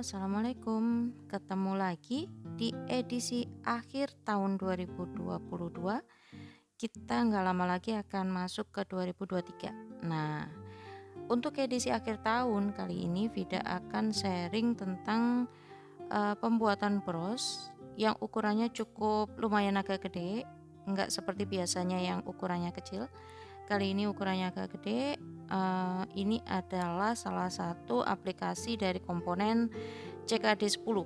Assalamualaikum. Ketemu lagi di edisi akhir tahun 2022. Kita nggak lama lagi akan masuk ke 2023. Nah, untuk edisi akhir tahun kali ini Vida akan sharing tentang pembuatan bros yang ukurannya cukup lumayan agak gede, nggak seperti biasanya yang ukurannya kecil. Kali ini ukurannya agak gede. Ini adalah salah satu aplikasi dari komponen CKD10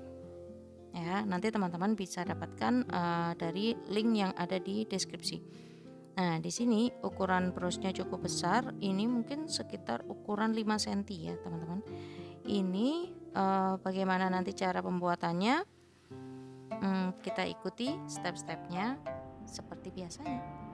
ya. Nanti teman-teman bisa dapatkan dari link yang ada di deskripsi. Nah, di sini ukuran brosnya cukup besar. Ini mungkin sekitar ukuran 5 cm ya, teman-teman. Ini bagaimana nanti cara pembuatannya? Kita ikuti step-stepnya seperti biasanya.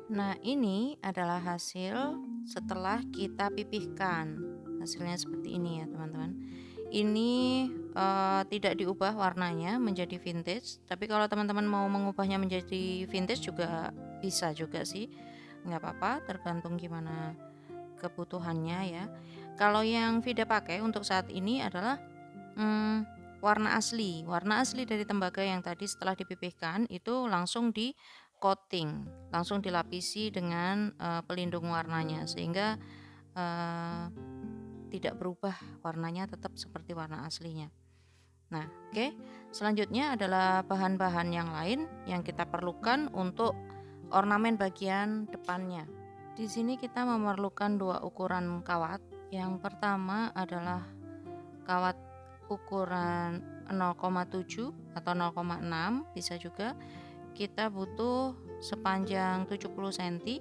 Nah, ini adalah hasil setelah kita pipihkan. Hasilnya seperti ini ya, teman-teman. Ini tidak diubah warnanya menjadi vintage, tapi kalau teman-teman mau mengubahnya menjadi vintage juga bisa juga sih, nggak apa-apa, tergantung gimana kebutuhannya ya. Kalau yang Vida pakai untuk saat ini adalah warna asli dari tembaga yang tadi setelah dipipihkan itu langsung di coating, langsung dilapisi dengan pelindung warnanya sehingga tidak berubah warnanya, tetap seperti warna aslinya. Nah, oke. Selanjutnya adalah bahan-bahan yang lain yang kita perlukan untuk ornamen bagian depannya. Di sini kita memerlukan 2 ukuran kawat. Yang pertama adalah kawat ukuran 0,7 atau 0,6 bisa juga. Kita butuh sepanjang 70 cm.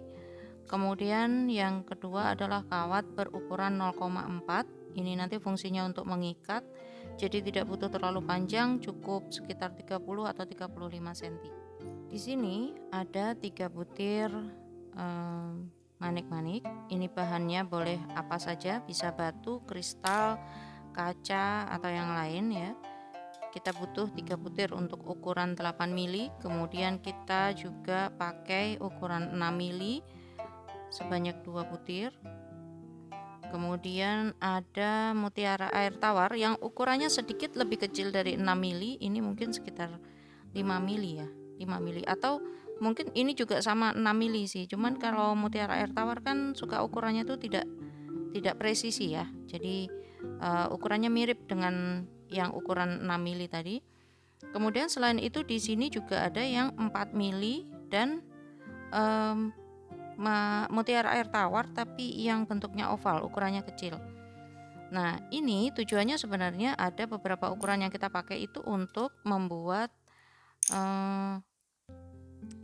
Kemudian yang kedua adalah kawat berukuran 0,4. Ini nanti fungsinya untuk mengikat. Jadi tidak butuh terlalu panjang, cukup sekitar 30 atau 35 cm. Di sini ada 3 butir manik-manik. Ini bahannya boleh apa saja, bisa batu, kristal, kaca atau yang lain ya. Kita butuh 3 butir untuk ukuran 8 mili. Kemudian kita juga pakai ukuran 6 mili sebanyak 2 butir. Kemudian ada mutiara air tawar yang ukurannya sedikit lebih kecil dari 6 mili. Ini mungkin sekitar 5 mili ya, 5 mili, atau mungkin ini juga sama 6 mili sih. Cuman kalau mutiara air tawar kan suka ukurannya tuh tidak presisi ya. Jadi ukurannya mirip dengan yang ukuran 6 mili tadi. Kemudian selain itu di sini juga ada yang 4 mili dan mutiara air tawar tapi yang bentuknya oval, ukurannya kecil. Nah, ini tujuannya sebenarnya ada beberapa ukuran yang kita pakai itu untuk membuat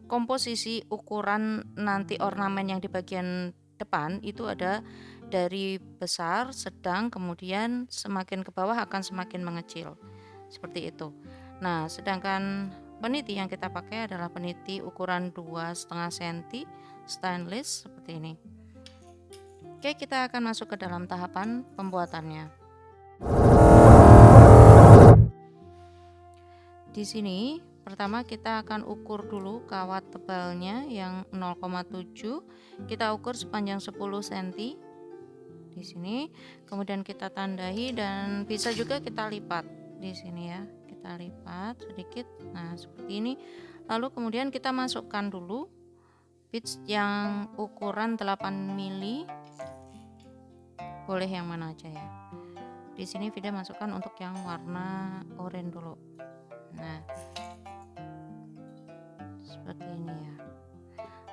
komposisi ukuran nanti ornamen yang di bagian depan itu ada dari besar, sedang, kemudian semakin ke bawah akan semakin mengecil. Seperti itu. Nah, sedangkan peniti yang kita pakai adalah peniti ukuran 2,5 cm stainless seperti ini. Oke, kita akan masuk ke dalam tahapan pembuatannya. Di sini pertama kita akan ukur dulu kawat tebalnya yang 0,7. Kita ukur sepanjang 10 cm di sini. Kemudian kita tandai dan bisa juga kita lipat di sini ya. Kita lipat sedikit. Nah, seperti ini. Lalu kemudian kita masukkan dulu pitch yang ukuran 8 mili. Boleh yang mana aja ya. Di sini Vida masukkan untuk yang warna oranye dulu. Nah, seperti ini ya.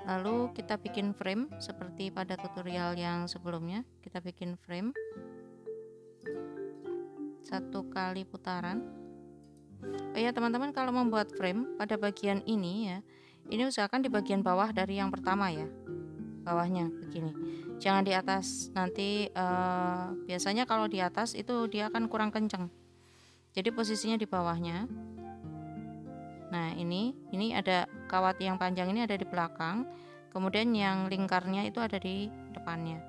Lalu kita bikin frame seperti pada tutorial yang sebelumnya. Kita bikin frame 1 kali putaran. Oh ya teman-teman, kalau membuat frame pada bagian ini ya, ini usahakan di bagian bawah dari yang pertama ya, bawahnya begini, jangan di atas. Nanti biasanya kalau di atas itu dia akan kurang kenceng, jadi posisinya di bawahnya. Nah, ini ada kawat yang panjang, ini ada di belakang, kemudian yang lingkarnya itu ada di depannya.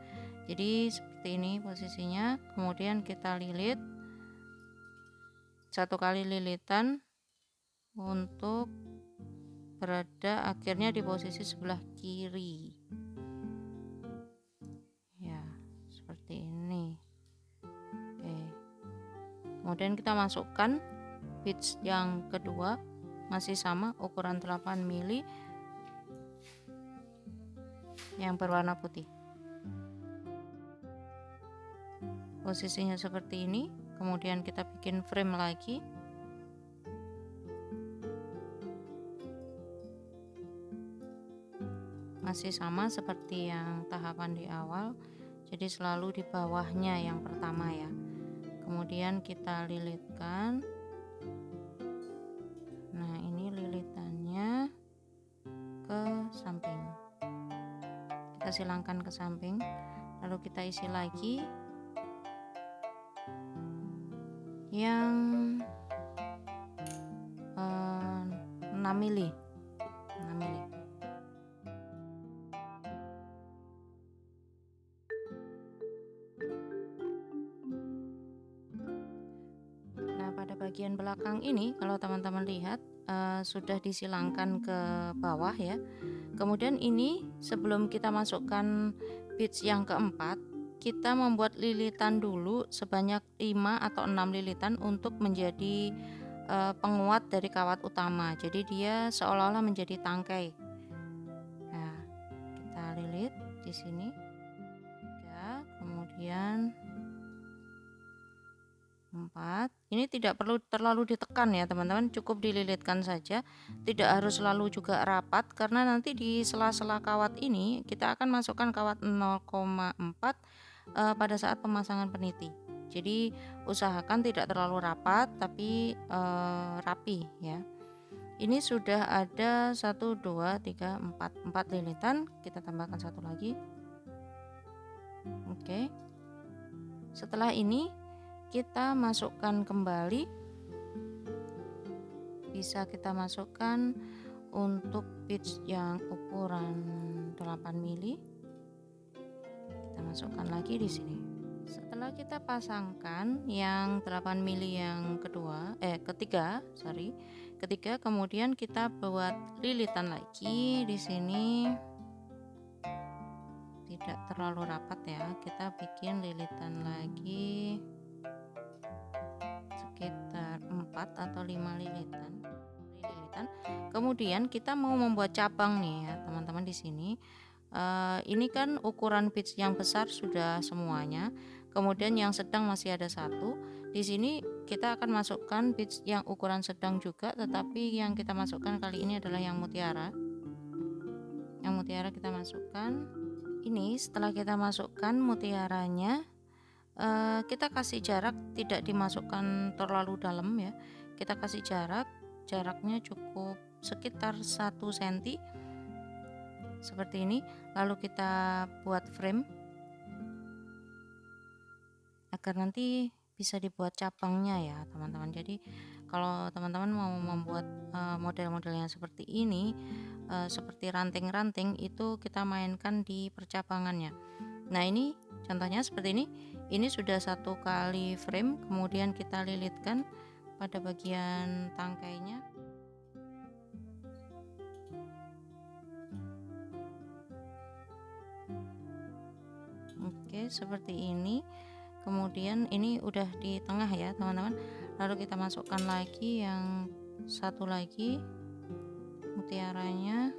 Jadi seperti ini posisinya, kemudian kita lilit 1 kali lilitan untuk berada akhirnya di posisi sebelah kiri ya, seperti ini. Oke, kemudian kita masukkan beads yang kedua, masih sama ukuran 8 mili yang berwarna putih. Posisinya seperti ini, kemudian kita bikin frame lagi. Masih sama seperti yang tahapan di awal, jadi selalu di bawahnya yang pertama ya. Kemudian kita lilitkan. Nah, ini lilitannya ke samping. Kita silangkan ke samping, lalu kita isi lagi yang 6 mili. Nah, pada bagian belakang ini kalau teman-teman lihat sudah disilangkan ke bawah ya. Kemudian ini sebelum kita masukkan beads yang keempat, kita membuat lilitan dulu sebanyak 5 atau 6 lilitan untuk menjadi penguat dari kawat utama. Jadi dia seolah-olah menjadi tangkai. Nah, kita lilit di sini. Ya, kemudian 4. Ini tidak perlu terlalu ditekan ya teman-teman, cukup dililitkan saja, tidak harus selalu juga rapat karena nanti di sela-sela kawat ini kita akan masukkan kawat 0,4 pada saat pemasangan peniti. Jadi usahakan tidak terlalu rapat tapi rapi ya. Ini sudah ada 1, 2, 3, 4 lilitan, kita tambahkan 1 lagi. Oke. Setelah ini kita masukkan kembali, bisa kita masukkan untuk beads yang ukuran 8 mili. Kita masukkan lagi di sini. Setelah kita pasangkan yang 8 mili yang ketiga, kemudian kita buat lilitan lagi di sini. Tidak terlalu rapat ya, kita bikin lilitan lagi sekitar 4 atau 5 lilitan. Kemudian kita mau membuat cabang nih ya teman-teman di sini. Ini kan ukuran beads yang besar sudah semuanya. Kemudian yang sedang masih ada 1. Di sini kita akan masukkan beads yang ukuran sedang juga, tetapi yang kita masukkan kali ini adalah yang mutiara. Yang mutiara kita masukkan. Ini setelah kita masukkan mutiaranya, kita kasih jarak, tidak dimasukkan terlalu dalam ya. Kita kasih jaraknya cukup sekitar 1 cm seperti ini. Lalu kita buat frame agar nanti bisa dibuat cabangnya ya teman-teman. Jadi kalau teman-teman mau membuat model-model yang seperti ini, seperti ranting-ranting, itu kita mainkan di percabangannya. Nah, ini contohnya seperti ini. Ini sudah 1 kali frame, kemudian kita lilitkan pada bagian tangkainya. Oke, seperti ini. Kemudian ini udah di tengah ya teman-teman. Lalu kita masukkan lagi yang 1 lagi mutiaranya.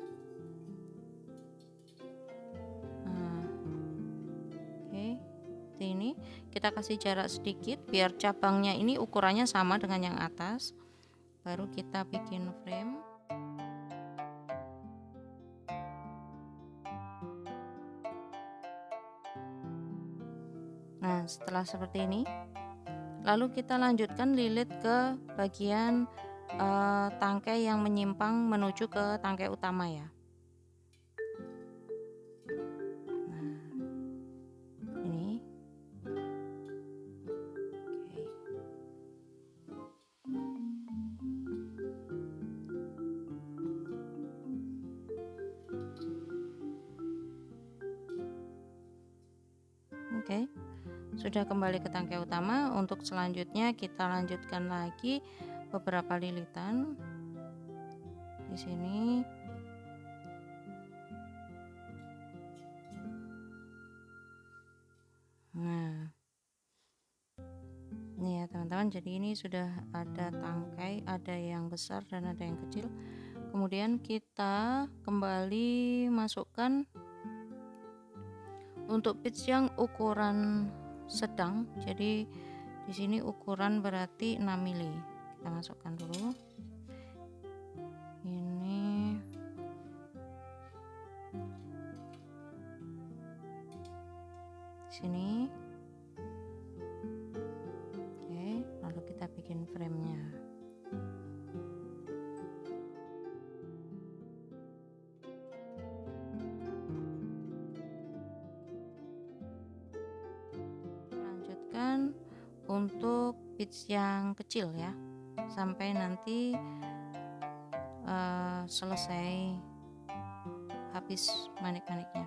Ini kita kasih jarak sedikit biar cabangnya ini ukurannya sama dengan yang atas, baru kita bikin frame. Nah, setelah seperti ini, lalu kita lanjutkan lilit ke bagian tangkai yang menyimpang menuju ke tangkai utama ya. Oke, sudah kembali ke tangkai utama. Untuk selanjutnya kita lanjutkan lagi beberapa lilitan di sini. Nah, ini ya teman-teman, jadi ini sudah ada tangkai, ada yang besar dan ada yang kecil. Kemudian kita kembali masukkan untuk pitch yang ukuran sedang. Jadi di sini ukuran berarti 6 mili. Kita masukkan dulu. Ini di sini. Oke, lalu kita bikin frame-nya. Lanjutkan untuk pitch yang kecil ya, sampai nanti selesai habis manik-maniknya.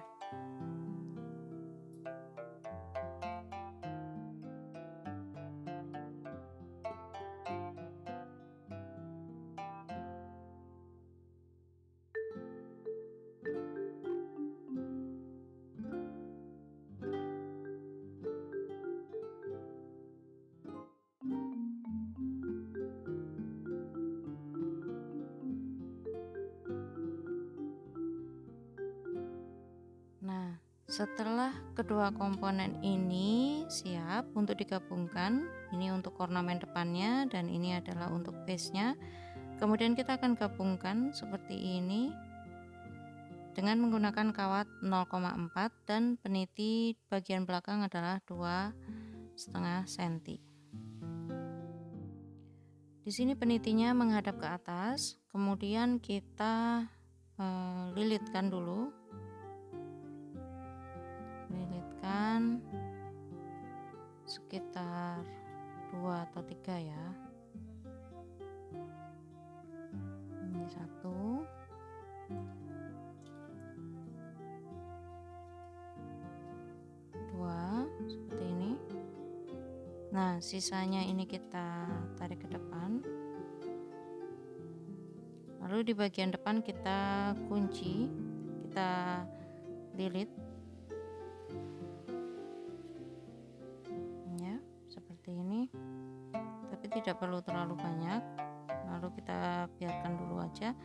Nah, setelah kedua komponen ini siap untuk digabungkan, ini untuk ornamen depannya dan ini adalah untuk base-nya. Kemudian kita akan gabungkan seperti ini dengan menggunakan kawat 0,4 dan peniti bagian belakang adalah 2,5 cm. Di sini penitinya menghadap ke atas, kemudian kita lilitkan dulu. Lilitkan sekitar 2 atau 3 ya. Ini 1, 2 seperti ini. Nah, sisanya ini kita tarik ke depan. Lalu di bagian depan kita kunci, kita lilit. Ya, seperti ini. Tapi tidak perlu terlalu banyak. Lalu kita biarkan dulu aja.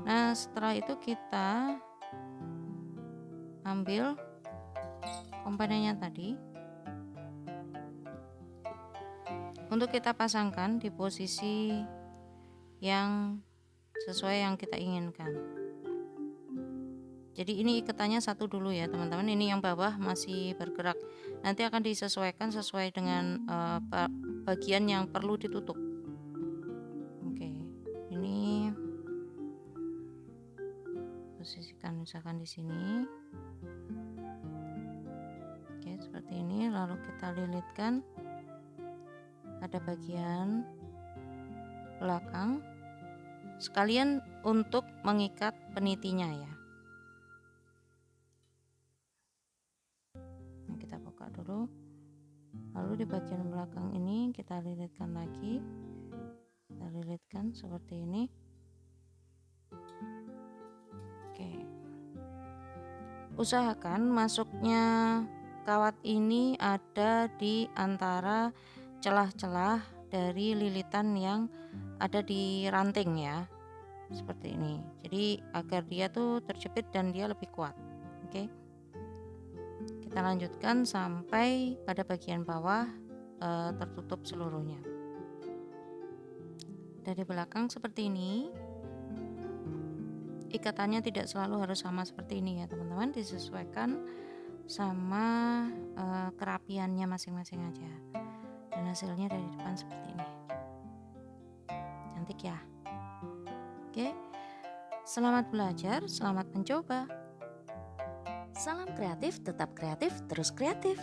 Nah, setelah itu kita ambil komponennya tadi. Untuk kita pasangkan di posisi yang sesuai yang kita inginkan. Jadi ini ikatannya satu dulu ya teman-teman. Ini yang bawah masih bergerak. Nanti akan disesuaikan sesuai dengan bagian yang perlu ditutup. Oke, ini posisikan misalkan di sini. Oke, seperti ini. Lalu kita lilitkan pada bagian belakang sekalian untuk mengikat penitinya ya. Nah, kita buka dulu. Lalu di bagian belakang ini kita lilitkan lagi. Kita lilitkan seperti ini. Oke. Usahakan masuknya kawat ini ada di antara celah-celah dari lilitan yang ada di ranting ya, seperti ini. Jadi agar dia tuh terjepit dan dia lebih kuat. Oke, kita lanjutkan sampai pada bagian bawah tertutup seluruhnya. Dari belakang seperti ini. Ikatannya tidak selalu harus sama seperti ini ya teman-teman, disesuaikan sama kerapiannya masing-masing aja. Dan hasilnya dari depan seperti ini. Cantik ya. Oke, selamat belajar, selamat mencoba. Salam kreatif, tetap kreatif, terus kreatif.